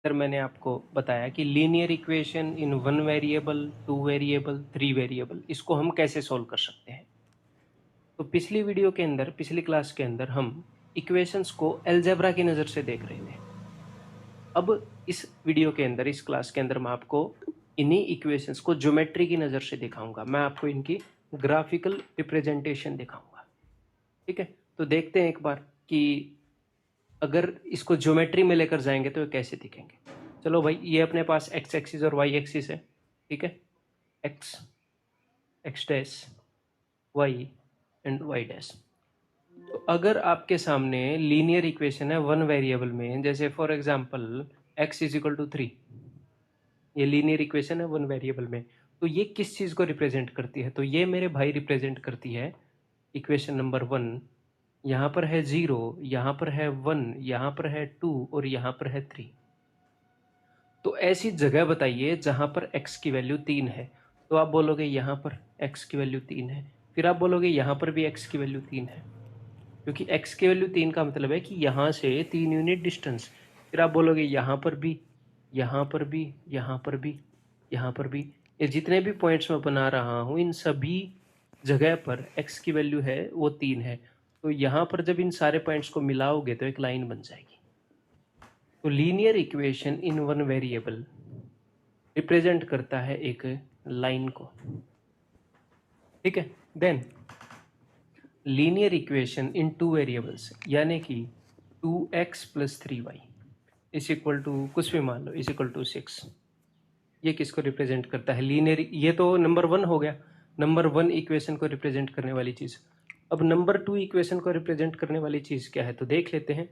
Sir मैंने आपको बताया कि linear equation in one variable, two variable, three variable, इसको हम कैसे सॉल्व कर सकते हैं। तो पिछली वीडियो के अंदर, पिछली क्लास के अंदर हम इक्वेशंस को अलजेब्रा की नज़र से देख रहे थे। अब इस वीडियो के अंदर, इस क्लास के अंदर मैं आपको इन्हीं इक्वेशंस को ज्योमेट्री की नज़र से दिखाऊंगा। मैं आपको इनकी ग्राफिकल रिप्रेजेंटेशन दिखाऊंगा। ठीक है, तो देखते हैं एक बार कि अगर इसको ज्योमेट्री में लेकर जाएंगे तो ये कैसे दिखेंगे। चलो भाई, ये अपने पास एक्स एक्सिस और वाई एक्सिस है। ठीक है, X, X dash, Y and Y dash. तो अगर आपके सामने लीनियर इक्वेशन है वन वेरिएबल में, जैसे for example X is equal to 3, ये लीनियर इक्वेशन है वन वेरिएबल में, तो ये किस चीज़ को रिप्रेजेंट करती है? तो ये मेरे भाई रिप्रेजेंट करती है इक्वेशन नंबर 1। यहाँ पर है 0, यहाँ पर है 1, यहाँ पर है 2 और यहाँ पर है 3। तो ऐसी जगह बताइए जहां पर x की वैल्यू 3 है। तो आप बोलोगे यहाँ पर x की वैल्यू 3 है, फिर आप बोलोगे यहाँ पर भी x की वैल्यू 3 है, क्योंकि x की वैल्यू 3 का मतलब है कि यहाँ से 3 यूनिट डिस्टेंस। फिर आप बोलोगे यहाँ पर भी, यहाँ पर भी, यहाँ पर भी, यहाँ पर भी। ये जितने भी पॉइंट्स मैं बना रहा हूँ, इन सभी जगह पर x की वैल्यू है वो 3 है। तो यहाँ पर जब इन सारे पॉइंट्स को मिलाओगे तो एक लाइन बन जाएगी। तो linear equation in one variable represent करता है एक लाइन को। ठीक है, then linear equation in two variables, यानी कि 2x plus 3y is equal to कुछ भी मान लो, इज इक्वल टू 6, ये किसको रिप्रेजेंट करता है? लीनियर। ये तो नंबर 1 हो गया, नंबर 1 इक्वेशन को रिप्रेजेंट करने वाली चीज़। अब नंबर 2 इक्वेशन को रिप्रेजेंट करने वाली चीज़ क्या है, तो देख लेते हैं।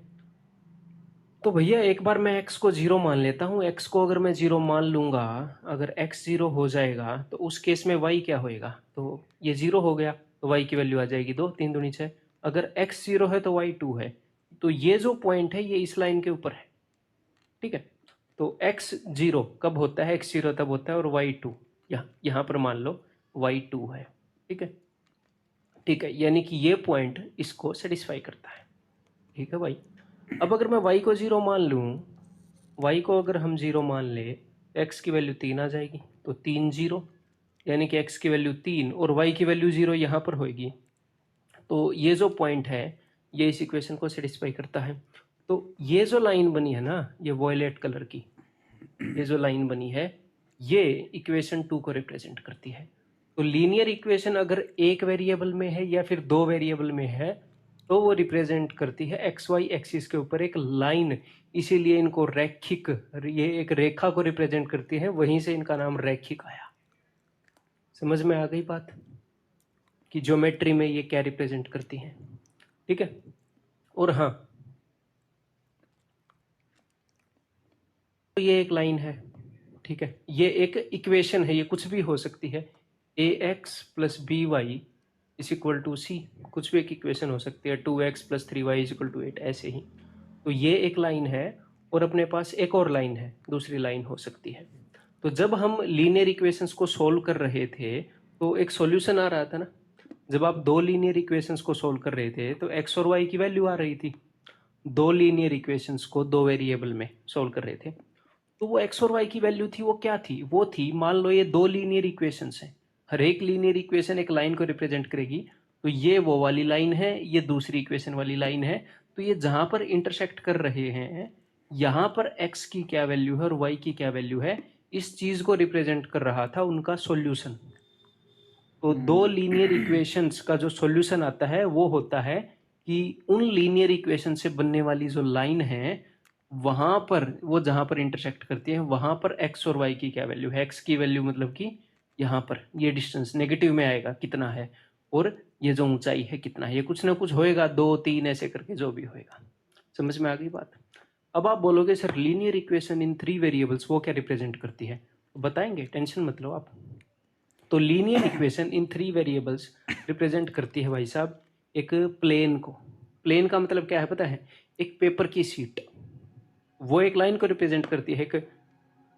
तो भैया एक बार मैं x को 0 मान लेता हूँ। x को अगर मैं 0 मान लूँगा, अगर x 0 हो जाएगा तो उस केस में y क्या होएगा? तो ये 0 हो गया तो y की वैल्यू आ जाएगी 2, 3 दूनी 6। अगर x 0 है तो y 2 है। तो ये जो पॉइंट है ये इस लाइन के ऊपर है। ठीक है, तो x 0 कब होता है? x 0 तब होता है और y 2 यहाँ पर मान लो y 2 है। ठीक है, ठीक है, यानी कि ये पॉइंट इसको सेटिस्फाई करता है। ठीक है भाई। अब अगर मैं y को 0 मान लूँ, y को अगर हम 0 मान ले, x की वैल्यू 3 आ जाएगी, तो 3 0, यानी कि x की वैल्यू 3 और y की वैल्यू 0 यहाँ पर होएगी। तो ये जो पॉइंट है ये इस इक्वेशन को सेटिस्फाई करता है। तो ये जो लाइन बनी है ना, ये वॉयलेट कलर की, ये जो लाइन बनी है ये इक्वेशन 2 को रिप्रेजेंट करती है। तो लीनियर इक्वेशन अगर एक वेरिएबल में है या फिर दो वेरिएबल में है तो वो रिप्रेजेंट करती है एक्स वाई एक्सिस के ऊपर एक लाइन, इसीलिए इनको रैखिक, ये एक रेखा को रिप्रेजेंट करती है, वहीं से इनका नाम रैखिक आया। समझ में आ गई बात कि ज्योमेट्री में ये क्या रिप्रेजेंट करती है। ठीक है, और हाँ, तो ये एक लाइन है। ठीक है, ये एक इक्वेशन है, ये कुछ भी हो सकती है। A x plus b y is equal to c, कुछ भी एक इक्वेशन हो सकती है। 2x plus 3y is equal to 8, ऐसे ही। तो ये एक लाइन है और अपने पास एक और लाइन है, दूसरी लाइन हो सकती है। तो जब हम लीनियर इक्वेशंस को सोल्व कर रहे थे तो एक सॉल्यूशन आ रहा था ना। जब आप दो लीनियर इक्वेशंस को सोल्व कर रहे थे तो x और y की वैल्यू आ रही थी। दो लीनियर इक्वेशंस को दो वेरिएबल में सोल्व कर रहे थे, तो वो x और y की वैल्यू थी, वो क्या थी? वो थी, मान लो ये दो लीनियर इक्वेशंस हैं, हर एक लीनियर इक्वेशन एक लाइन को रिप्रेजेंट करेगी। तो ये वो वाली लाइन है, ये दूसरी इक्वेशन वाली लाइन है। तो ये जहां पर इंटरसेक्ट कर रहे हैं, यहाँ पर x की क्या वैल्यू है और y की क्या वैल्यू है, इस चीज को रिप्रेजेंट कर रहा था उनका सॉल्यूशन। तो दो लीनियर इक्वेशंस का जो सॉल्यूशन आता है वो होता है कि उन लीनियर इक्वेशन से बनने वाली जो लाइन है वहां पर, वो जहां पर इंटरसेक्ट करती है वहां पर x और y की क्या वैल्यू है। x की वैल्यू मतलब कि यहाँ पर ये डिस्टेंस नेगेटिव में आएगा कितना है, और ये जो ऊंचाई है कितना है, ये कुछ ना कुछ होएगा, 2 3 ऐसे करके जो भी होएगा। समझ में आ गई बात? अब आप बोलोगे सर लीनियर इक्वेशन इन 3 वेरिएबल्स वो क्या रिप्रेजेंट करती है, तो बताएंगे, टेंशन मत लो आप। तो लीनियर इक्वेशन इन 3 वेरिएबल्स रिप्रेजेंट करती है भाई साहब एक प्लेन को। प्लेन का मतलब क्या है पता है? एक पेपर की शीट, वो एक लाइन को रिप्रेजेंट करती है। एक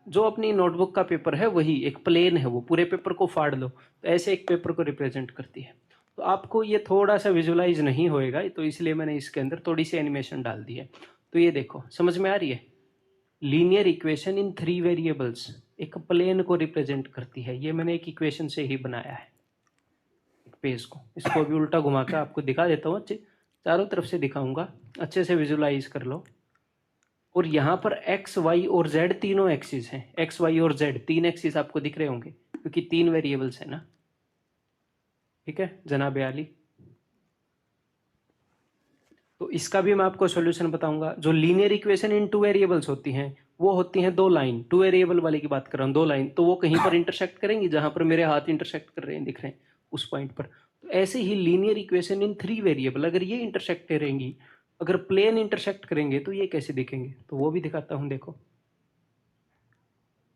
जो अपनी नोटबुक का पेपर है वही एक प्लेन है, वो पूरे पेपर को फाड़ लो तो ऐसे एक पेपर को रिप्रेजेंट करती है। तो आपको ये थोड़ा सा विजुलाइज नहीं होएगा, तो इसलिए मैंने इसके अंदर थोड़ी सी एनिमेशन डाल दी है। तो ये देखो, समझ में आ रही है? लीनियर इक्वेशन इन 3 वेरिएबल्स एक प्लेन को रिप्रेजेंट करती है। ये मैंने एक इक्वेशन से ही बनाया है एक पेज को। इसको अभी उल्टा घुमा कर आपको दिखा देता हूँ, चारों तरफ से दिखाऊंगा, अच्छे से विजुलाइज कर लो। और यहाँ पर एक्स वाई और जेड तीनों एक्सिस हैं। एक्स वाई और जेड तीन एक्सिस आपको दिख रहे होंगे क्योंकि 3 वेरिएबल्स है ना। ठीक है जनाब आली, तो इसका भी मैं आपको सॉल्यूशन बताऊंगा। जो लीनियर इक्वेशन इन 2 वेरिएबल्स होती हैं वो होती हैं 2 लाइन। 2 वेरिएबल वाले की बात कर रहा हूँ, 2 लाइन, तो वो कहीं पर इंटरसेक्ट करेंगी, जहां पर मेरे हाथ इंटरसेक्ट कर रहे हैं दिख रहे हैं उस पॉइंट पर। तो ऐसे ही लीनियर इक्वेशन इन 3 वेरिएबल अगर ये इंटरसेक्ट करेंगी, अगर प्लेन इंटरसेक्ट करेंगे तो ये कैसे दिखेंगे, तो वो भी दिखाता हूं। देखो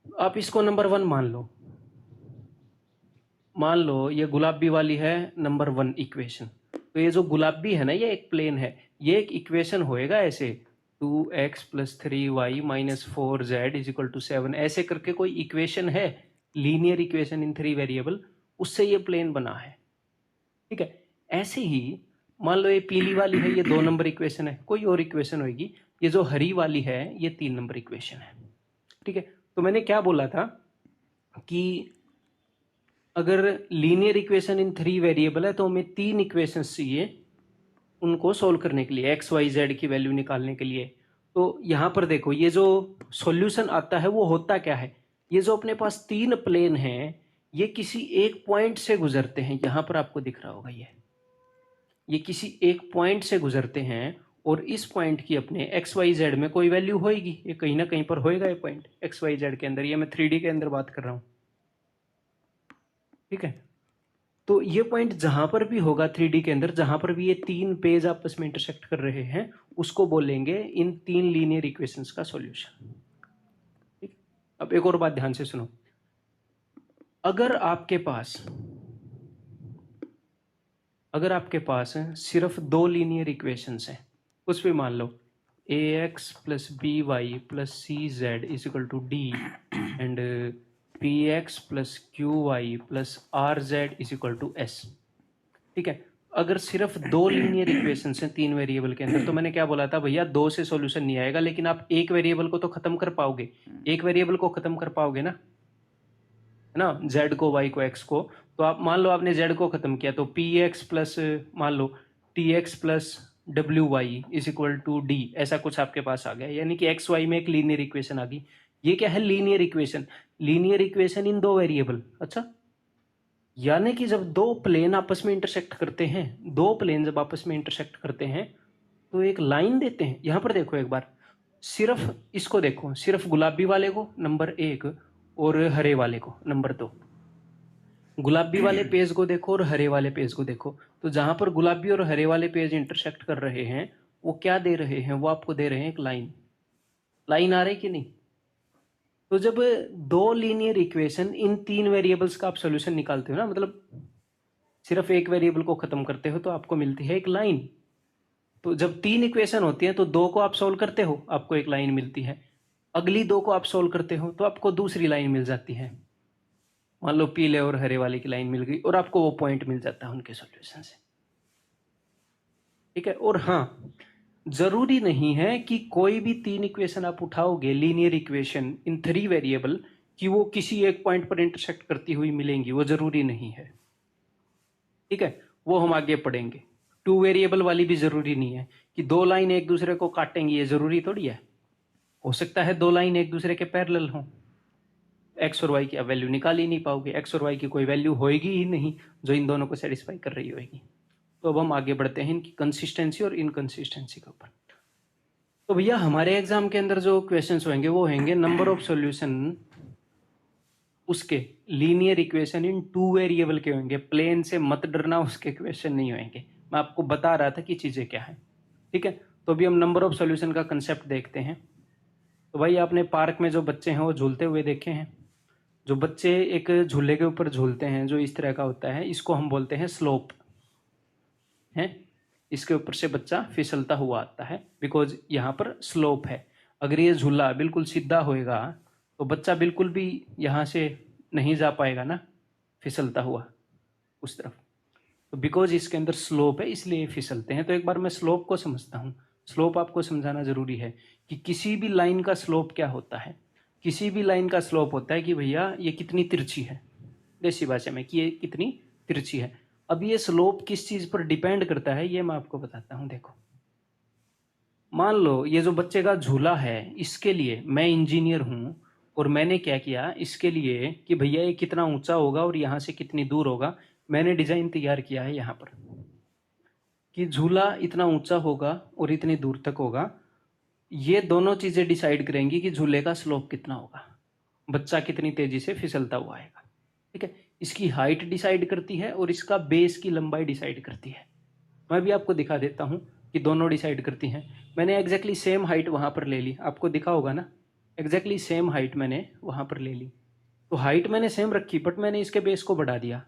आप इसको नंबर 1 मान लो। मान लो ये गुलाबी वाली है नंबर 1 इक्वेशन। तो ये जो गुलाबी है ना ये एक प्लेन है, ये एक इक्वेशन होएगा ऐसे 2x + 3y - 4z = 7, ऐसे करके कोई इक्वेशन है लीनियर इक्वेशन इन 3 वेरिएबल, उससे ये प्लेन बना है। ठीक है, ऐसे ही मान लो ये पीली वाली है, ये 2 नंबर इक्वेशन है, कोई और इक्वेशन होगी। ये जो हरी वाली है ये 3 नंबर इक्वेशन है। ठीक है, तो मैंने क्या बोला था कि अगर लीनियर इक्वेशन इन 3 वेरिएबल है तो हमें 3 इक्वेशंस चाहिए उनको सोल्व करने के लिए, एक्स वाई जेड की वैल्यू निकालने के लिए। तो यहाँ पर देखो ये जो सॉल्यूशन आता है वो होता क्या है, ये जो अपने पास 3 प्लेन हैं ये किसी एक पॉइंट से गुजरते हैं। यहाँ पर आपको दिख रहा होगा ये किसी एक पॉइंट से गुजरते हैं और इस पॉइंट की अपने एक्स वाई जेड में कोई वैल्यू होएगी, ये कहीं ना कहीं पर होएगा ये पॉइंट एक्स वाई जेड के अंदर। ये मैं 3D के अंदर बात कर रहा हूँ। ठीक है, तो ये पॉइंट जहां पर भी होगा 3D के अंदर, जहां पर भी ये 3 पेज आपस में इंटरसेक्ट कर रहे हैं, उसको बोलेंगे इन 3 लीनियर इक्वेशंस का सॉल्यूशन। ठीक, अब एक और बात ध्यान से सुनो। अगर आपके पास सिर्फ 2 लीनियर इक्वेशंस हैं, उस पे मान लो ax + by + cz = d and px + qy + rz = s। ठीक है, अगर सिर्फ 2 लीनियर इक्वेशंस हैं 3 वेरिएबल के अंदर, तो मैंने क्या बोला था भैया, 2 से सॉल्यूशन नहीं आएगा, लेकिन आप एक वेरिएबल को तो खत्म कर पाओगे, एक वेरिएबल को खत्म कर पाओगे ना, है ना, z को, y को, x को। तो आप मान लो आपने z को खत्म किया, तो px प्लस मान लो tx + wy = d, ऐसा कुछ आपके पास आ गया, यानी कि x y में एक लीनियर इक्वेशन आ गई। ये क्या है, लीनियर इक्वेशन। लीनियर इक्वेशन इन 2 वेरिएबल। अच्छा, यानी कि जब 2 प्लेन आपस में इंटरसेक्ट करते हैं, 2 प्लेन जब आपस में इंटरसेक्ट करते हैं तो एक लाइन देते हैं। यहां पर देखो एक बार, सिर्फ इसको देखो, सिर्फ गुलाबी वाले को नंबर 1 और हरे वाले को नंबर 2। गुलाबी वाले पेज को देखो और हरे वाले पेज को देखो, तो जहां पर गुलाबी और हरे वाले पेज इंटरसेक्ट कर रहे हैं वो क्या दे रहे हैं, वो आपको दे रहे हैं एक लाइन। लाइन आ रही कि नहीं। तो जब 2 लीनियर इक्वेशन इन 3 वेरिएबल्स का आप सॉल्यूशन निकालते हो ना, मतलब सिर्फ एक वेरिएबल को खत्म करते हो, तो आपको मिलती है एक लाइन। तो जब 3 इक्वेशन होती हैं तो 2 को आप सोल्व करते हो, आपको एक लाइन मिलती है। अगली 2 को आप सोल्व करते हो तो आपको दूसरी लाइन मिल जाती है। मान लो पीले और हरे वाले की लाइन मिल गई और आपको वो पॉइंट मिल जाता है उनके सॉल्यूशन से। ठीक है, और हाँ, जरूरी नहीं है कि कोई भी 3 इक्वेशन आप उठाओगे लीनियर इक्वेशन इन 3 वेरिएबल कि वो किसी एक पॉइंट पर इंटरसेक्ट करती हुई मिलेंगी, वो जरूरी नहीं है। ठीक है, वो हम आगे पढ़ेंगे। 2 वेरिएबल वाली भी जरूरी नहीं है कि 2 लाइन एक दूसरे को काटेंगी, ये जरूरी थोड़ी है। हो सकता है 2 लाइन एक दूसरे के पैरेलल हों, एक्स और वाई की आप वैल्यू निकाल ही नहीं पाओगे, एक्स और वाई की कोई वैल्यू होएगी ही नहीं जो इन दोनों को सेटिस्फाई कर रही होगी। तो अब हम आगे बढ़ते हैं इनकी कंसिस्टेंसी और इनकंसिस्टेंसी के ऊपर। तो भैया हमारे एग्जाम के अंदर जो क्वेश्चंस होंगे वो होंगे नंबर ऑफ सॉल्यूशन उसके लीनियर इक्वेशन इन 2 वेरिएबल के होंगे। प्लेन से मत डरना, उसके क्वेश्चन नहीं होंगे, मैं आपको बता रहा था कि चीजें क्या है। ठीक है, तो अभी हम नंबर ऑफ सॉल्यूशन का कंसेप्ट देखते हैं। तो भाई आपने पार्क में जो बच्चे हैं वो झूलते हुए देखे हैं। जो बच्चे एक झूले के ऊपर झूलते हैं जो इस तरह का होता है, इसको हम बोलते हैं स्लोप है। इसके ऊपर से बच्चा फिसलता हुआ आता है, बिकॉज यहाँ पर स्लोप है। अगर ये झूला बिल्कुल सीधा होएगा तो बच्चा बिल्कुल भी यहाँ से नहीं जा पाएगा ना फिसलता हुआ उस तरफ। तो बिकॉज इसके अंदर स्लोप है इसलिए फिसलते हैं। तो एक बार मैं स्लोप को समझता हूँ। स्लोप आपको समझाना जरूरी है कि किसी भी लाइन का स्लोप क्या होता है। किसी भी लाइन का स्लोप होता है कि भैया ये कितनी तिरछी है, देसी भाषा में कि ये कितनी तिरछी है। अब ये स्लोप किस चीज पर डिपेंड करता है ये मैं आपको बताता हूं। देखो, मान लो ये जो बच्चे का झूला है, इसके लिए मैं इंजीनियर हूं और मैंने क्या किया इसके लिए कि भैया ये कितना ऊंचा होगा और यहां से कितनी दूर होगा, मैंने डिजाइन तैयार किया है यहां पर कि झूला इतना ऊंचा होगा और इतनी दूर तक होगा। ये दोनों चीजें डिसाइड करेंगी कि झूले का स्लोप कितना होगा, बच्चा कितनी तेजी से फिसलता हुआ आएगा। ठीक है, इसकी हाइट डिसाइड करती है और इसका बेस की लंबाई डिसाइड करती है। मैं भी आपको दिखा देता हूं कि दोनों डिसाइड करती हैं। मैंने एग्जैक्टली सेम हाइट वहां पर ले ली, आपको दिखा होगा ना, एग्जैक्टली सेम हाइट मैंने वहां पर ले ली। तो हाइट मैंने सेम रखी बट मैंने इसके बेस को बढ़ा दिया,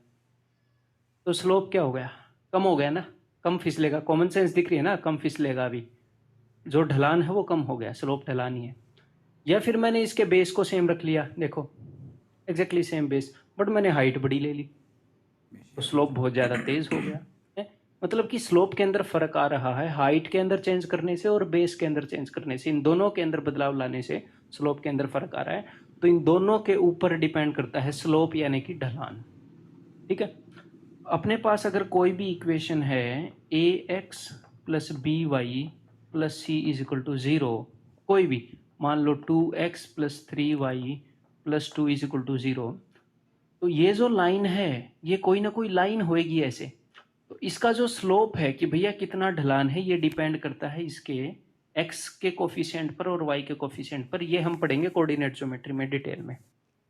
तो स्लोप क्या हो गया, कम हो गया ना, कम फिसलेगा। कॉमन सेंस दिख रही है ना, कम फिसलेगा। अभी जो ढलान है वो कम हो गया, स्लोप ढलान ही है। या फिर मैंने इसके बेस को सेम रख लिया, देखो एग्जैक्टली सेम बेस बट मैंने हाइट बड़ी ले ली, तो स्लोप बहुत ज़्यादा तेज हो गया है। मतलब कि स्लोप के अंदर फर्क आ रहा है हाइट के अंदर चेंज करने से और बेस के अंदर चेंज करने से। इन दोनों के अंदर बदलाव लाने से स्लोप के अंदर फर्क आ रहा है। तो इन दोनों के ऊपर डिपेंड करता है स्लोप यानी कि ढलान। ठीक है, अपने पास अगर कोई भी इक्वेशन है a x plus b y plus c is equal to 0, कोई भी, मान लो 2x plus 3y plus 2 is equal to 0, तो ये जो लाइन है ये कोई ना कोई लाइन होएगी ऐसे। तो इसका जो स्लोप है कि भैया कितना ढलान है, ये डिपेंड करता है इसके x के कोफिशिएंट पर और y के कोफिशिएंट पर। ये हम पढ़ेंगे कोऑर्डिनेट ज्योमेट्री में डिटेल में।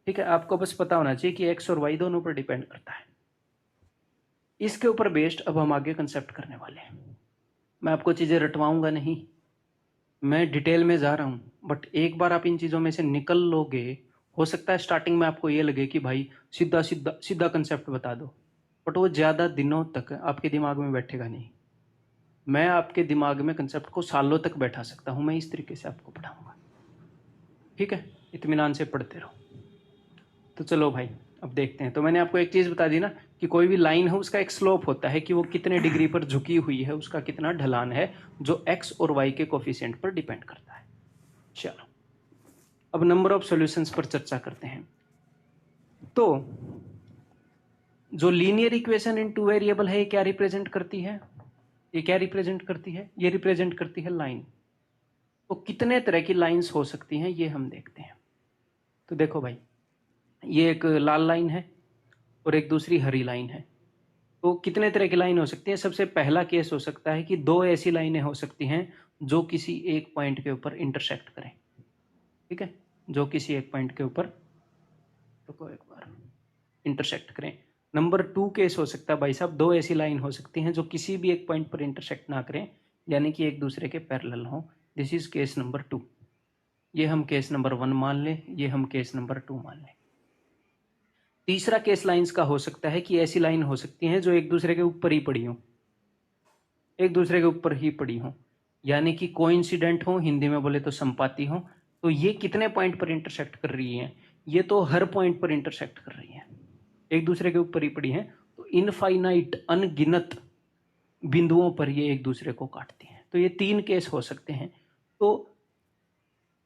ठीक है, आपको बस पता होना चाहिए कि x और y दोनों पर डिपेंड करता है। इसके ऊपर बेस्ड अब हम आगे कंसेप्ट करने वाले हैं। मैं आपको चीज़ें रटवाऊंगा नहीं, मैं डिटेल में जा रहा हूं, बट एक बार आप इन चीज़ों में से निकल लोगे, हो सकता है स्टार्टिंग में आपको ये लगे कि भाई सीधा सीधा सीधा कंसेप्ट बता दो, बट वो ज़्यादा दिनों तक आपके दिमाग में बैठेगा नहीं। मैं आपके दिमाग में कंसेप्ट को सालों तक बैठा सकता हूं, मैं इस तरीके से आपको पढ़ाऊंगा। ठीक है, इत्मीनान से पढ़ते रहो। तो चलो भाई अब देखते हैं। तो मैंने आपको एक चीज़ बता दी ना कि कोई भी लाइन है उसका एक स्लोप होता है कि वो कितने डिग्री पर झुकी हुई है, उसका कितना ढलान है, जो x और y के कोफिशिएंट पर डिपेंड करता है। चलो अब नंबर ऑफ सॉल्यूशंस पर चर्चा करते हैं। तो जो linear equation in two variable है ये क्या रिप्रेजेंट करती है, ये क्या रिप्रेजेंट करती है, ये रिप्रेजेंट करती है लाइन। तो कितने तरह की लाइंस हो सकती हैं ये हम देखते हैं। तो देखो भाई, ये एक लाल लाइन है और एक दूसरी हरी लाइन है। तो कितने तरह की लाइन हो सकती है। सबसे पहला केस हो सकता है कि दो ऐसी लाइनें हो सकती हैं जो किसी एक पॉइंट के ऊपर इंटरसेक्ट करें। ठीक है, जो किसी एक पॉइंट के ऊपर तो एक बार इंटरसेक्ट करें। नंबर 2 केस हो सकता है भाई साहब, दो ऐसी लाइन हो सकती हैं जो किसी भी एक पॉइंट पर इंटरसेक्ट ना करें, यानी कि एक दूसरे के पैरेलल हों। This is case number 2। ये हम केस नंबर 1 मान लें, ये हम केस नंबर 2 मान लें। तीसरा केस लाइंस का हो सकता है कि ऐसी लाइन हो सकती हैं जो एक दूसरे के ऊपर ही पड़ी हो, एक दूसरे के ऊपर ही पड़ी हो, यानी कि कोइंसिडेंट हो, हिंदी में बोले तो संपाती हो। तो ये कितने पॉइंट पर इंटरसेक्ट कर रही हैं, ये तो हर पॉइंट पर इंटरसेक्ट कर रही हैं, एक दूसरे के ऊपर ही पड़ी हैं। तो इनफाइनाइट अनगिनत बिंदुओं पर ये एक दूसरे को काटती हैं। तो ये 3 केस हो सकते हैं। तो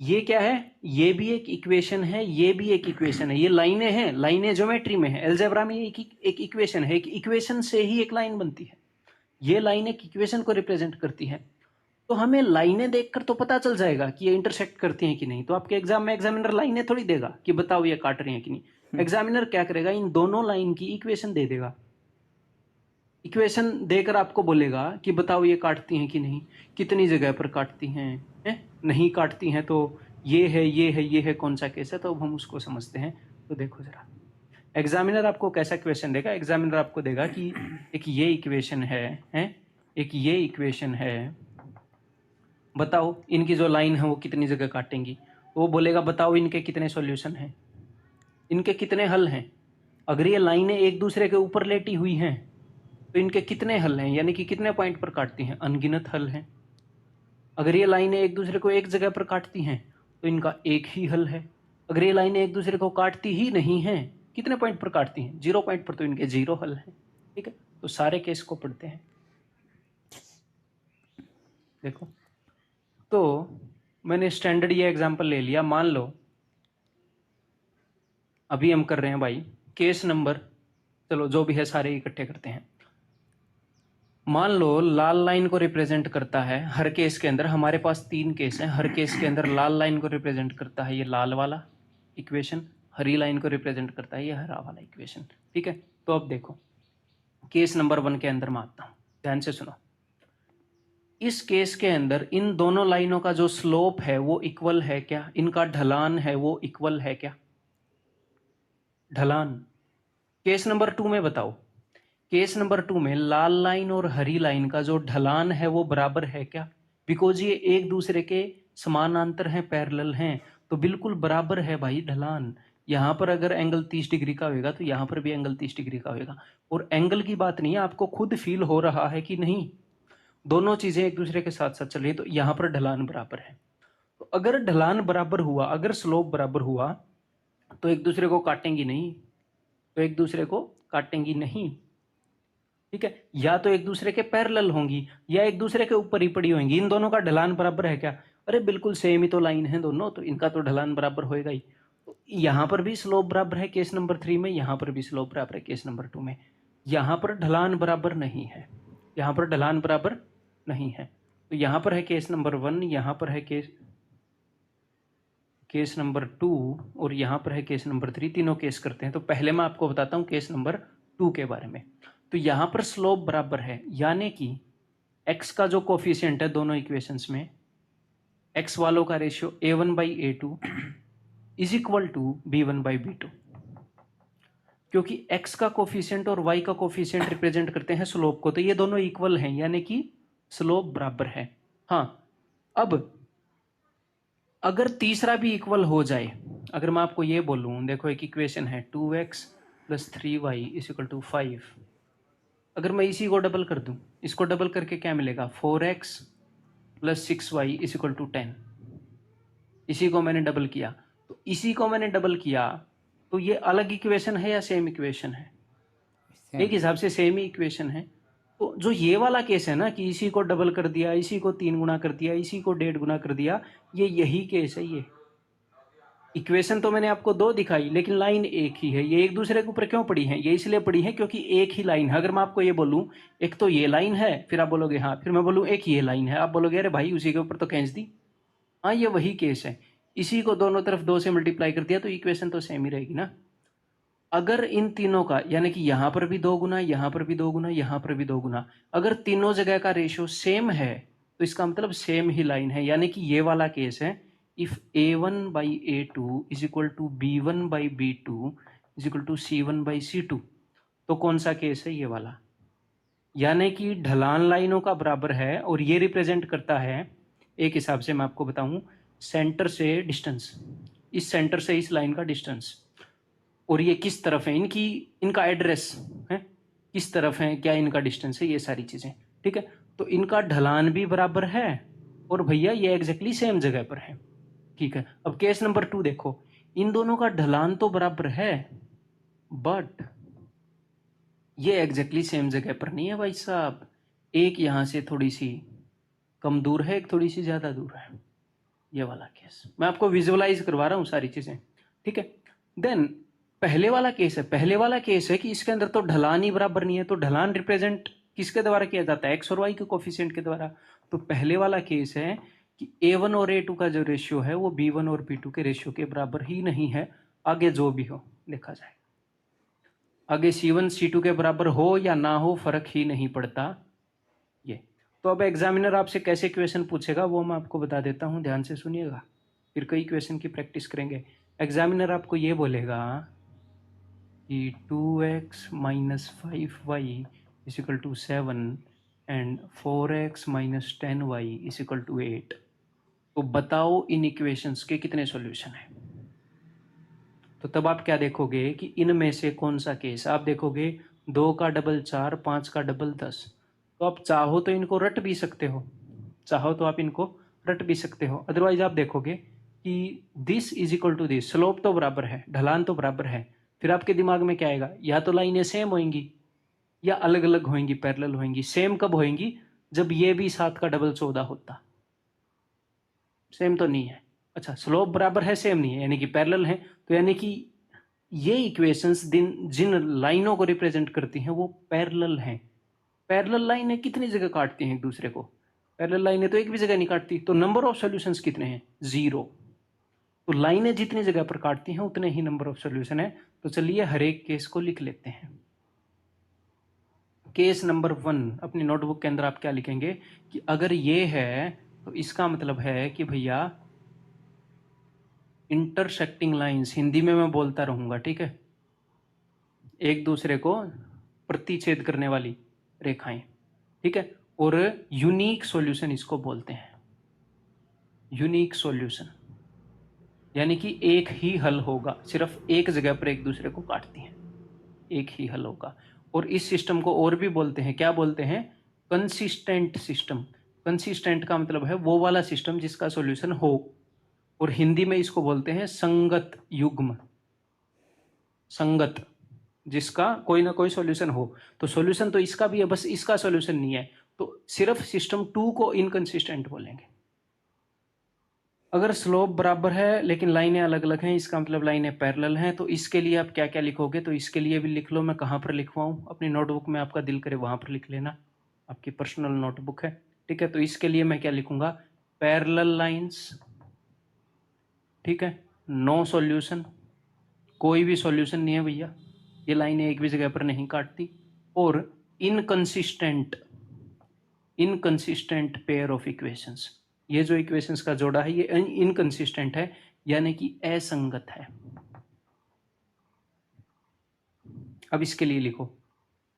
ये क्या है, ये भी एक इक्वेशन है, ये भी एक इक्वेशन है। ये लाइनें हैं, लाइनें ज्योमेट्री में है, अलजेब्रा में एक इक्वेशन है, एक इक्वेशन से ही एक लाइन बनती है। ये लाइन एक इक्वेशन को रिप्रेजेंट करती है। तो हमें लाइनें देखकर तो पता चल जाएगा कि ये इंटरसेक्ट करती हैं कि नहीं। तो आपके एग्जाम में एग्जामिनर लाइनें थोड़ी देगा कि बताओ ये काट रही हैं कि नहीं। एग्जामिनर क्या करेगा, इन दोनों लाइन की इक्वेशन दे देगा। इक्वेशन देकर आपको बोलेगा कि बताओ ये काटती हैं कि नहीं, कितनी जगह पर काटती हैं, नहीं काटती हैं तो ये है, ये है, ये है, कौन सा केस है। तो अब हम उसको समझते हैं। तो देखो जरा, एग्जामिनर आपको कैसा क्वेश्चन देगा। एग्जामिनर आपको देगा कि एक ये इक्वेशन है, एक ये इक्वेशन है, बताओ इनकी जो लाइन है वो कितनी जगह काटेंगी। तो वो बोलेगा बताओ इनके कितने सॉल्यूशन हैं, इनके कितने हल हैं। अगर ये लाइनें एक दूसरे के ऊपर लेटी हुई हैं तो इनके कितने हल हैं, यानी कि कितने पॉइंट पर काटती हैं, अनगिनत हल हैं। अगर ये लाइनें एक दूसरे को एक जगह पर काटती हैं तो इनका एक ही हल है। अगर ये लाइनें एक दूसरे को काटती ही नहीं हैं, कितने पॉइंट पर काटती हैं, 0 पॉइंट पर, तो इनके 0 हल हैं। ठीक है, तो सारे केस को पढ़ते हैं। देखो तो मैंने स्टैंडर्ड ये एग्जांपल ले लिया, मान लो अभी हम कर रहे हैं भाई केस नंबर, चलो जो भी है सारे इकट्ठे करते हैं। मान लो लाल लाइन को रिप्रेजेंट करता है हर केस के अंदर, हमारे पास 3 केस हैं, हर केस के अंदर लाल लाइन को रिप्रेजेंट करता है ये लाल वाला इक्वेशन, हरी लाइन को रिप्रेजेंट करता है ये हरा वाला इक्वेशन। ठीक है, तो अब देखो केस नंबर 1 के अंदर मैं आता हूं, ध्यान से सुनो। इस केस के अंदर इन दोनों लाइनों का जो स्लोप है वो इक्वल है क्या, इनका ढलान है वो इक्वल है क्या, ढलान। केस नंबर 2 में बताओ, केस नंबर 2 में लाल लाइन और हरी लाइन का जो ढलान है वो बराबर है क्या, बिकॉज ये एक दूसरे के समानांतर हैं, पैरेलल हैं, तो बिल्कुल बराबर है भाई ढलान। यहां पर अगर एंगल 30 डिग्री का होगा तो यहां पर भी एंगल 30 डिग्री का होगा। और एंगल की बात नहीं है, आपको खुद फील हो रहा है कि नहीं दोनों चीजें एक दूसरे के साथ साथ चल रही है, तो यहां पर ढलान बराबर है। तो अगर ढलान बराबर हुआ, अगर स्लोप बराबर हुआ तो एक दूसरे को काटेंगी नहीं, तो एक दूसरे को काटेंगी नहीं। ठीक है, या तो एक दूसरे के पैरेलल होंगी या एक दूसरे के ऊपर ही पड़ी होंगी। इन दोनों का ढलान बराबर है क्या, अरे बिल्कुल सेम ही तो लाइन है दोनों, तो इनका तो ढलान बराबर होएगा ही। तो यहां पर भी स्लोप बराबर है केस नंबर 3 में, यहां पर भी स्लोप बराबर है केस नंबर 2 में। यहां पर ढलान बराबर नहीं है, यहां पर ढलान बराबर नहीं है। तो यहां पर है केस नंबर 1, यहां पर है केस नंबर 2 और यहां पर है केस नंबर 3, तीनों केस करते हैं। तो पहले मैं आपको बताता हूं केस नंबर 2 के बारे में। तो यहां पर स्लोप बराबर है, यानी कि x का जो कोफिशिएंट है दोनों इक्वेशंस में, x वालों का ratio a1/a2 is equal to b1/b2। क्योंकि x का कोफिशिएंट और y का कोफिशिएंट रिप्रेजेंट करते हैं स्लोप को, तो ये दोनों इक्वल हैं, यानी कि स्लोप बराबर है। हाँ, अब अगर तीसरा भी इक्वल हो जाए, अगर मैं आपको ये बोलूं, देखो एक इक्वेशन है 2x + 3y = 5, अगर मैं इसी को डबल कर दूं, इसको डबल करके क्या मिलेगा, 4x + 6y = 10। इसी को मैंने डबल किया, तो इसी को मैंने डबल किया, तो ये अलग इक्वेशन है या सेम इक्वेशन है, एक हिसाब से सेम ही इक्वेशन है। तो जो ये वाला केस है ना कि इसी को डबल कर दिया, इसी को 3 गुना कर दिया, इसी को 1.5 गुना कर दिया, ये यही केस है। ये इक्वेशन तो मैंने आपको 2 दिखाई, लेकिन लाइन एक ही है। ये एक दूसरे के ऊपर क्यों पड़ी है, ये इसलिए पड़ी है क्योंकि एक ही लाइन है। अगर मैं आपको ये बोलूं एक तो ये लाइन है, फिर आप बोलोगे हाँ, फिर मैं बोलूं एक ये लाइन है, आप बोलोगे अरे भाई उसी के ऊपर तो खींच दी। हाँ, ये वही केस है। इसी को दोनों तरफ 2 से मल्टीप्लाई कर दिया तो इक्वेशन तो सेम ही रहेगी ना। अगर इन तीनों का, यानी कि यहां पर भी 2 गुना, यहां पर भी 2 गुना, यहां पर भी 2 गुना, अगर तीनों जगह का रेशियो सेम है तो इसका मतलब सेम ही लाइन है। यानी कि ये वाला केस है, इफ a1/a2 = b1/b2 = c1/c2, तो कौन सा केस है, ये वाला। यानी कि ढलान लाइनों का बराबर है, और ये रिप्रेजेंट करता है, एक हिसाब से मैं आपको बताऊं, सेंटर से डिस्टेंस, इस सेंटर से इस लाइन का डिस्टेंस, और ये किस तरफ है, इनका एड्रेस है, किस तरफ है, क्या इनका डिस्टेंस है, ये सारी चीजें। ठीक है, तो इनका ढलान भी बराबर है और भैया ये एग्जैक्टली सेम जगह पर है। ठीक है, अब केस नंबर 2 देखो, इन दोनों का ढलान तो बराबर है, बट ये एग्जैक्टली सेम जगह पर नहीं है भाई साहब। एक यहां से थोड़ी सी कम दूर है, एक थोड़ी सी ज्यादा दूर है। ये वाला केस मैं आपको विजुअलाइज करवा रहा हूं सारी चीजें। ठीक है, देन पहले वाला केस है, पहले वाला केस है कि इसके अंदर तो ढलान ही बराबर नहीं है। तो ढलान रिप्रेजेंट किसके द्वारा किया जाता है, एक्स और वाई के कोफिशिएंट के द्वारा। तो पहले वाला केस है कि a1 और a2 का जो रेशियो है वो b1 और b2 के रेशियो के बराबर ही नहीं है। आगे जो भी हो देखा जाए, आगे c1 c2 के बराबर हो या ना हो फर्क ही नहीं पड़ता। ये तो अब एग्जामिनर आपसे कैसे क्वेश्चन पूछेगा वो मैं आपको बता देता हूं, ध्यान से सुनिएगा, फिर कई क्वेश्चन की प्रैक्टिस करेंगे। एग्जामिनर आपको ये बोलेगा कि 2x - 5y = 7 and 4x - 10y = 8। तो बताओ इन इक्वेशंस के कितने सॉल्यूशन हैं। तो तब आप क्या देखोगे कि इनमें से कौन सा केस, आप देखोगे 2 का डबल 4, 5 का डबल 10। तो आप चाहो तो इनको रट भी सकते हो, चाहो तो आप इनको रट भी सकते हो। अदरवाइज आप देखोगे कि this is equal to this, slope तो बराबर है, ढलान तो बराबर है, फिर आपके दिमाग में क्या आएगा, या तो लाइनें सेम होंगी या अलग अलग होंगी, पैरेलल होंगी। सेम कब होंगी, जब ये भी 7 का डबल 14 होता। सेम तो नहीं है। अच्छा, स्लोप बराबर है, सेम नहीं है, यानी कि पैरेलल है। तो यानी कि ये इक्वेशंस जिन लाइनों को रिप्रेजेंट करती हैं वो पैरेलल हैं। पैरेलल लाइनें कितनी जगह काटती हैं एक दूसरे को? पैरेलल लाइनें तो एक भी जगह नहीं काटती। तो नंबर ऑफ सॉल्यूशंस कितने हैं? 0। तो लाइनें जितनी जगह पर काटती हैं उतने ही नंबर ऑफ सॉल्यूशन है। तो चलिए हर एक केस को लिख लेते हैं। केस नंबर 1 अपनी नोटबुक के अंदर आप क्या लिखेंगे कि अगर ये है तो इसका मतलब है कि भैया इंटरसेक्टिंग लाइंस, हिंदी में मैं बोलता रहूंगा, ठीक है, एक दूसरे को प्रतिच्छेद करने वाली रेखाएं, ठीक है। और यूनिक सॉल्यूशन इसको बोलते हैं, यूनिक सॉल्यूशन, यानी कि एक ही हल होगा, सिर्फ एक जगह पर एक दूसरे को काटती हैं, एक ही हल होगा। और इस सिस्टम को और भी बोलते हैं, क्या बोलते हैं? Consistent system. कंसिस्टेंट का मतलब है वो वाला सिस्टम जिसका सॉल्यूशन हो, और हिंदी में इसको बोलते हैं संगत युग्म। संगत, जिसका कोई ना कोई सॉल्यूशन हो। तो सॉल्यूशन तो इसका भी है, बस इसका सॉल्यूशन नहीं है, तो सिर्फ सिस्टम 2 को इनकंसिस्टेंट बोलेंगे। अगर स्लोप बराबर है लेकिन लाइनें अलग अलग हैं, इसका मतलब लाइनें पैरेलल हैं। तो इसके लिए आप क्या क्या लिखोगे? तो इसके लिए भी लिख लो, मैं कहाँ पर लिखवाऊं अपनी नोटबुक में, आपका दिल करे वहां पर लिख लेना, आपकी पर्सनल नोटबुक है, ठीक है। तो इसके लिए मैं क्या लिखूंगा? पैरेलल लाइंस, ठीक है, नो सॉल्यूशन, कोई भी सॉल्यूशन नहीं है भैया, ये लाइनें एक भी जगह पर नहीं काटती। और inconsistent, inconsistent pair of equations, ये जो इक्वेशंस का जोड़ा है ये इनकंसिस्टेंट है, यानी कि असंगत है। अब इसके लिए लिखो,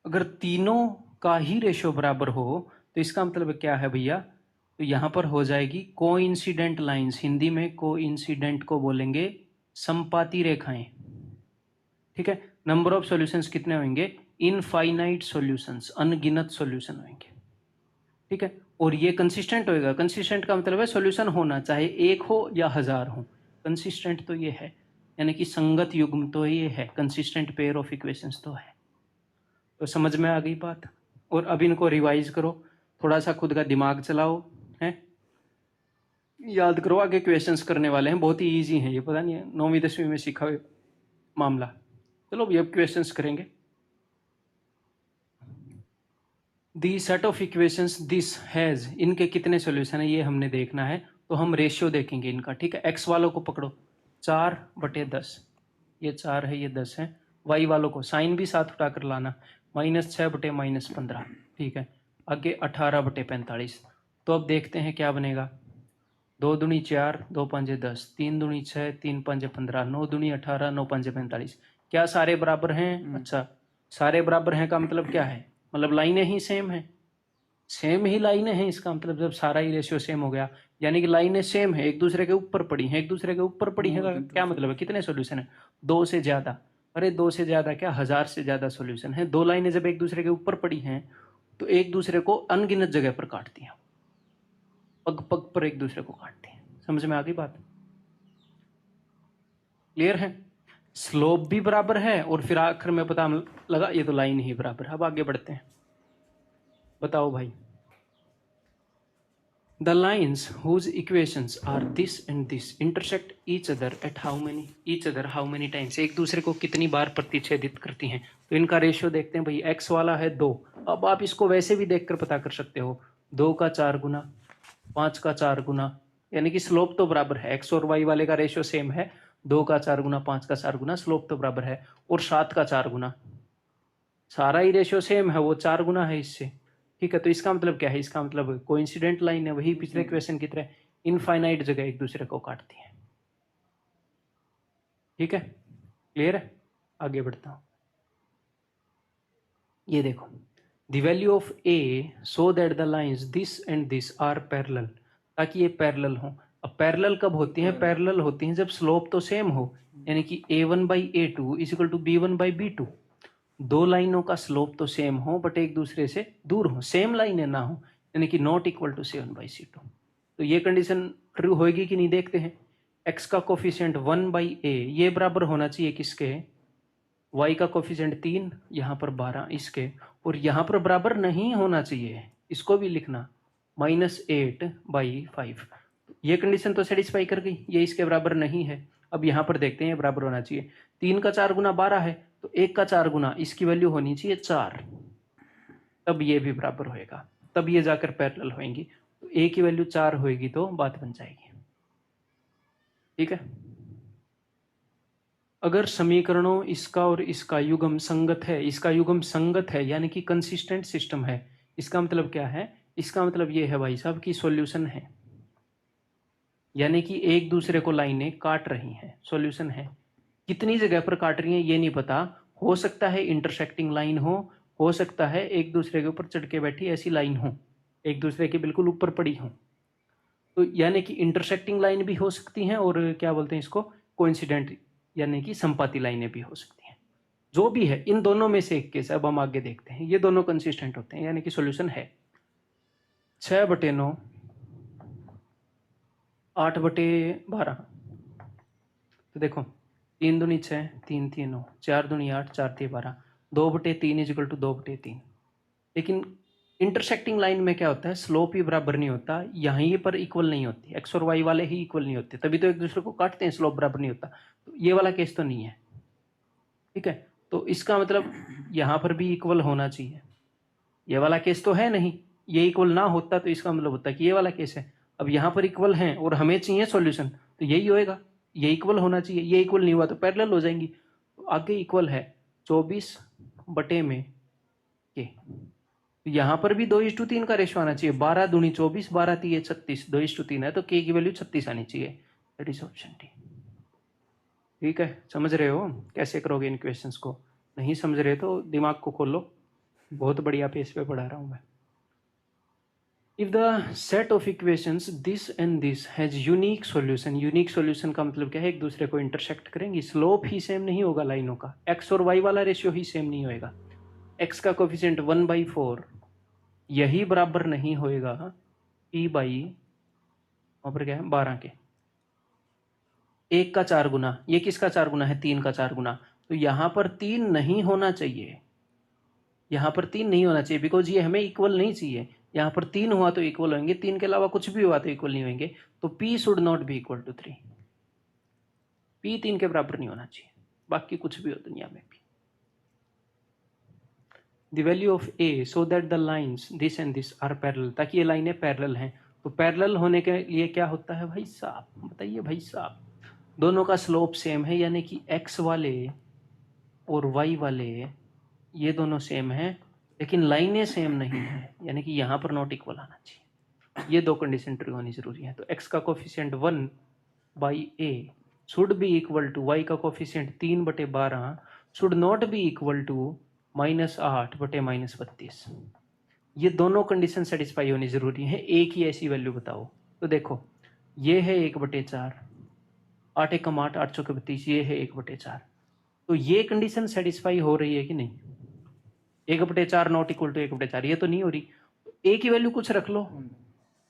अगर तीनों का ही रेशियो बराबर हो तो इसका मतलब क्या है भैया? तो यहां पर हो जाएगी कोइंसिडेंट लाइंस, हिंदी में कोइंसिडेंट को बोलेंगे संपाती रेखाएं, ठीक है। नंबर ऑफ सॉल्यूशंस कितने होंगे? इनफाइनाइट सॉल्यूशंस, अनगिनत सॉल्यूशन होंगे, ठीक है। और ये कंसिस्टेंट होएगा। कंसिस्टेंट का मतलब है सॉल्यूशन होना, चाहे एक हो या 1000 हो, कंसिस्टेंट तो ये है, यानी कि संगत युग्म तो ये है, कंसिस्टेंट पेयर ऑफ इक्वेशंस तो है। तो समझ में आ गई बात? और अब इनको रिवाइज करो, थोड़ा सा खुद का दिमाग चलाओ, है, याद करो, आगे क्वेश्चंस करने वाले हैं, बहुत ही ईजी हैं ये, पता नहीं है 9वीं 10वीं में सीखा हुआ मामला। चलो अब क्वेश्चंस करेंगे। The set of equations this has, इनके कितने सॉल्यूशन है ये हमने देखना है। तो हम रेशियो देखेंगे इनका, ठीक है। एक्स वालों को पकड़ो 4/10, ये 4 है, ये 10 है। वाई वालों को साइन भी साथ उठाकर लाना, -6/-15, ठीक है। आगे 18/45। तो अब देखते हैं क्या बनेगा। 2 दूनी 4, 2 पंजे 10, 3 दूनी 6, 3 पंजे 15, 9 दूनी 18, 9 पंजे 45। क्या सारे बराबर हैं? अच्छा, सारे बराबर हैं का मतलब क्या है? मतलब लाइनें ही सेम है, सेम ही लाइनें हैं, इसका मतलब जब सारा ही रेशियो सेम हो गया, यानी कि लाइनें सेम है, एक दूसरे के ऊपर पड़ी हैं, एक दूसरे के ऊपर पड़ी है, क्या मतलब है? कितने सॉल्यूशन है? 2 से ज्यादा। अरे 2 से ज्यादा क्या, 1000 से ज्यादा सॉल्यूशन है। दो लाइनें जब एक दूसरे के ऊपर पड़ी हैं तो एक दूसरे को अनगिनत जगह पर काटती हैं, पग पग पर एक दूसरे को काटती हैं। समझ में आ गई बात? क्लियर है? स्लोप भी बराबर है और फिर आखिर में पता लगा ये तो लाइन ही बराबर है। अब आगे बढ़ते हैं, बताओ भाई। The lines whose equations are this and this intersect each other at how many times, एक दूसरे को कितनी बार प्रतिच्छेदित करती हैं। तो इनका रेशियो देखते हैं भाई। x वाला है 2, अब आप इसको वैसे भी देखकर पता कर सकते हो, 2 का 4 गुना, 5 का 4 गुना, यानी कि स्लोप तो बराबर है। x और y वाले का रेशियो सेम है, 2 का 4 गुना, 5 का 4 गुना, स्लोप तो बराबर है। और 7 का 4 गुना, सारा ही रेशियो सेम है, वो 4 गुना है इससे, ठीक है। तो इसका मतलब क्या है? इसका मतलब कोइंसिडेंट लाइन है, वही पिछले क्वेश्चन की तरह इनफाइनाइट जगह एक दूसरे को काटती है, ठीक है। क्लियर है? आगे बढ़ता हूं। ये देखो, the value of A so that the lines this and this are parallel, ताकि ये पैरेलल हो। अब पैरेलल कब होती हैं? पैरेलल होती हैं जब स्लोप तो सेम हो, यानी कि a1/a2 = b1/b2। दो लाइनों का स्लोप तो सेम हो बट एक दूसरे से दूर हो, सेम लाइनें ना हो, यानी कि नॉट इक्वल टू c1/c2। तो ये कंडीशन ट्रू होगी कि नहीं देखते हैं। x का कोफिशिएंट 1/a, ये बराबर होना चाहिए किसके? y का कोफिशिएंट 3, यहाँ पर 12 इसके, और यहाँ पर बराबर नहीं होना चाहिए, इसको भी लिखना, -8/5। ये कंडीशन तो सेटिस्फाई कर गई, ये इसके बराबर नहीं है। अब यहाँ पर देखते हैं ये बराबर होना चाहिए। 3 का 4 गुना 12 है, तो 1 का 4 गुना इसकी वैल्यू होनी चाहिए 4, तब ये भी बराबर होएगा, तब ये जाकर पैरेलल होएंगी। तो ए की वैल्यू 4 होएगी तो बात बन जाएगी। ठीक है। अगर समीकरणों इसका और इसका युग्म संगत है, इसका युग्म संगत है यानी कि कंसिस्टेंट सिस्टम है, इसका मतलब क्या है? इसका मतलब ये है भाई साहब कि सॉल्यूशन है, यानी कि एक दूसरे को लाइनें काट रही हैं, सॉल्यूशन है। कितनी जगह पर काट रही हैं ये नहीं पता, हो सकता है इंटरसेक्टिंग लाइन हो सकता है एक दूसरे के ऊपर चढ़ के बैठी ऐसी लाइन हो, एक दूसरे के बिल्कुल ऊपर पड़ी हो। तो यानी कि इंटरसेक्टिंग लाइन भी हो सकती हैं और क्या बोलते हैं इसको, कोइंसिडेंट यानी कि संपाती लाइनें भी हो सकती हैं। जो भी है इन दोनों में से एक केस, अब हम आगे देखते हैं। ये दोनों कंसिस्टेंट होते हैं यानी कि सॉल्यूशन है। 6/9 8/12, तो देखो 3 दूनी 6, 3 3 9, 4 दूनी 8, 4 3 12, 2/3 इजिकल टू 2/3। लेकिन इंटरसेक्टिंग लाइन में क्या होता है, स्लोप ही बराबर नहीं होता, यहीं पर इक्वल नहीं होती, एक्स और वाई वाले ही इक्वल नहीं होते, तभी तो एक दूसरे को काटते हैं, स्लोप बराबर नहीं होता। तो ये वाला केस तो नहीं है। ठीक है, तो इसका मतलब यहाँ पर भी इक्वल होना चाहिए, ये वाला केस तो है नहीं, ये इक्वल ना होता तो इसका मतलब होता है कि ये वाला केस है। अब यहाँ पर इक्वल है और हमें चाहिए सॉल्यूशन, तो यही होएगा, ये इक्वल होना चाहिए, ये इक्वल नहीं हुआ तो पैरेलल हो जाएंगी। तो आगे इक्वल है 24 में के, तो यहाँ पर भी 2:3 का रेशो आना चाहिए, 12 दूनी 24, 12 3 36, 2:3 है, तो के की वैल्यू 36 आनी चाहिए। That is option D. ठीक है, समझ रहे हो कैसे करोगे इन क्वेश्चंस को? नहीं समझ रहे तो दिमाग को खोलो, बहुत बढ़िया पेज पे पढ़ा रहा हूँ मैं। If the set of equations this and this has unique solution, unique solution का मतलब क्या है, एक दूसरे को इंटरसेक्ट करेंगी, स्लोप ही सेम नहीं होगा लाइनों का, एक्स और वाई वाला रेशियो ही सेम नहीं होएगा, एक्स का कोफिशिएंट 1/4 यही बराबर नहीं होएगा p बाई वहां पर क्या है 12 के। 1 का 4 गुना, ये किसका 4 गुना है, 3 का 4 गुना, तो यहां पर 3 नहीं होना चाहिए, यहां पर 3 नहीं होना चाहिए, बिकॉज ये हमें इक्वल नहीं चाहिए। यहां पर 3 हुआ तो इक्वल होंगे, 3 के अलावा कुछ भी हुआ तो इक्वल नहीं होंगे, तो p should not be equal to 3, p 3 के बराबर नहीं होना चाहिए, बाकी कुछ भी हो दुनिया में भी। The value of a so that the lines this and this are parallel, ताकि ये लाइनें पैरेलल हैं। तो पैरेलल होने के लिए क्या होता है भाई साहब, बताइए भाई साहब, दोनों का स्लोप सेम है, यानी कि x वाले और y वाले ये दोनों सेम हैं, लेकिन लाइनें सेम नहीं है, यानी कि यहाँ पर नॉट इक्वल आना चाहिए। ये दो कंडीशन ट्रू होनी जरूरी है। तो x का coefficient 1/a should be equal to y का coefficient 3/12 should not be equal to -8/-32। ये दोनों कंडीशन सेटिस्फाई होनी जरूरी है। एक ही ऐसी वैल्यू बताओ, तो देखो ये है 1/4, 8 एकम 8, 8 चौके 32, ये है 1/4, तो ये कंडीशन सेटिस्फाई हो रही है कि नहीं? 1/4 नॉट इक्वल टू 1/4, ये तो नहीं हो रही। ए की वैल्यू कुछ रख लो,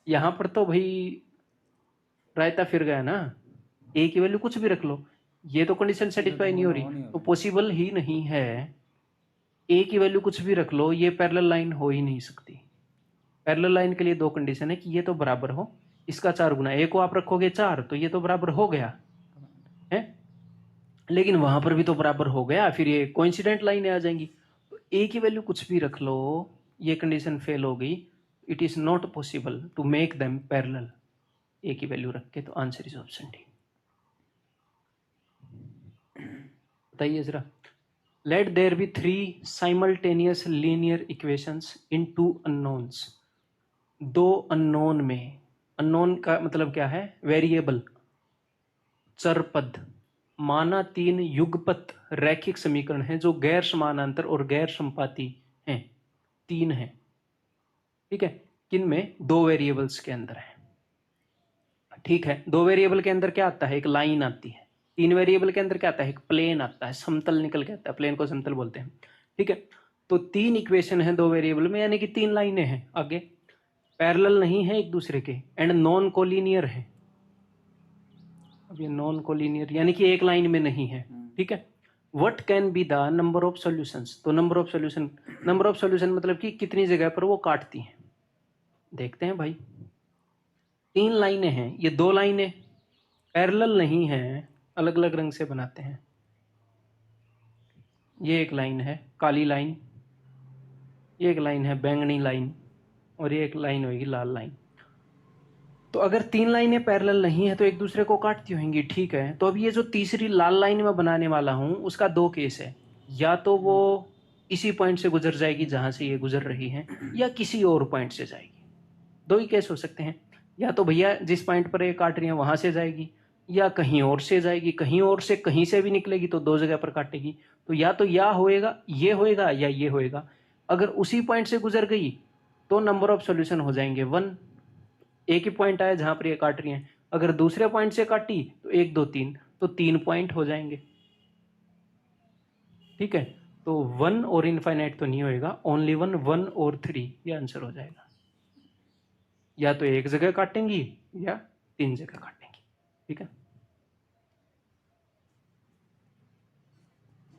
यहां पर तो भाई रायता फिर गया ना, ए की वैल्यू कुछ भी रख लो, ये तो कंडीशन सेटिस्फाई नहीं हो रही, तो पॉसिबल ही नहीं है। ए की वैल्यू कुछ भी रख लो, ये पैरेलल लाइन हो ही नहीं सकती। पैरेलल लाइन के लिए दो कंडीशन है कि ये तो बराबर हो, इसका 4 गुना, ए को आप रखोगे 4 तो ये तो बराबर हो गया है, लेकिन वहां पर भी तो बराबर हो गया, फिर ये कोइंसिडेंट लाइनें आ जाएंगी। तो ए की वैल्यू कुछ भी रख लो, ये कंडीशन फेल हो गई। It is not possible to make them parallel A की वैल्यू रख के। तो आंसर इज ऑप्शन डी। बताइए जरा, let there be 3 simultaneous linear equations in 2 unknowns. 2 unknown में, अननोन का मतलब क्या है, वेरिएबल, चर पद। माना 3 युगपत रैखिक समीकरण हैं जो गैर समानांतर और गैर संपाती हैं, 3 हैं। ठीक है, किन में, 2 वेरिएबल्स के अंदर है। ठीक है, 2 वेरिएबल के अंदर क्या आता है, एक लाइन आती है। 3 वेरिएबल के अंदर क्या आता है, एक प्लेन आता है, समतल निकल के आता है, प्लेन को समतल बोलते हैं। ठीक है, तो 3 इक्वेशन है 2 वेरिएबल में, यानी कि 3 लाइनें हैं। आगे पैरेलल नहीं है एक दूसरे के, एंड नॉन कोलिनियर है। अब ये नॉन कोलिनियर यानी कि एक लाइन में नहीं है। ठीक है, what can be the number of solutions. तो नंबर ऑफ सॉल्यूशन मतलब कि कितनी जगह पर वो काटती हैं। देखते हैं भाई, 3 लाइनें हैं, ये 2 लाइनें पैरेलल नहीं हैं, अलग अलग रंग से बनाते हैं। ये एक लाइन है काली लाइन, ये एक लाइन है बैंगनी लाइन, और ये एक लाइन होगी लाल लाइन। तो अगर 3 लाइनें पैरेलल नहीं है तो एक दूसरे को काटती होंगी, ठीक है। तो अब ये जो तीसरी लाल लाइन मैं बनाने वाला हूं उसका 2 केस है, या तो वो इसी पॉइंट से गुजर जाएगी जहां से ये गुजर रही है, या किसी और पॉइंट से जाएगी। 2 ही केस हो सकते हैं, या तो भैया जिस पॉइंट पर ये काट रही है वहां से जाएगी, या कहीं और से जाएगी। कहीं और से कहीं से भी निकलेगी तो 2 जगह पर काटेगी। तो या होएगा ये होएगा या ये होएगा। अगर उसी पॉइंट से गुजर गई तो नंबर ऑफ सॉल्यूशन हो जाएंगे 1। एक ही पॉइंट आया जहां पर ये काट रही है, अगर दूसरे पॉइंट से काटी तो 1 2 3, तो 3 पॉइंट हो जाएंगे, ठीक है। तो 1 और इनफाइनाइट तो नहीं होएगा, ओनली 1 और 3 ये आंसर हो जाएगा। या तो एक जगह काटेंगी या 3 जगह काटेंगी, ठीक है।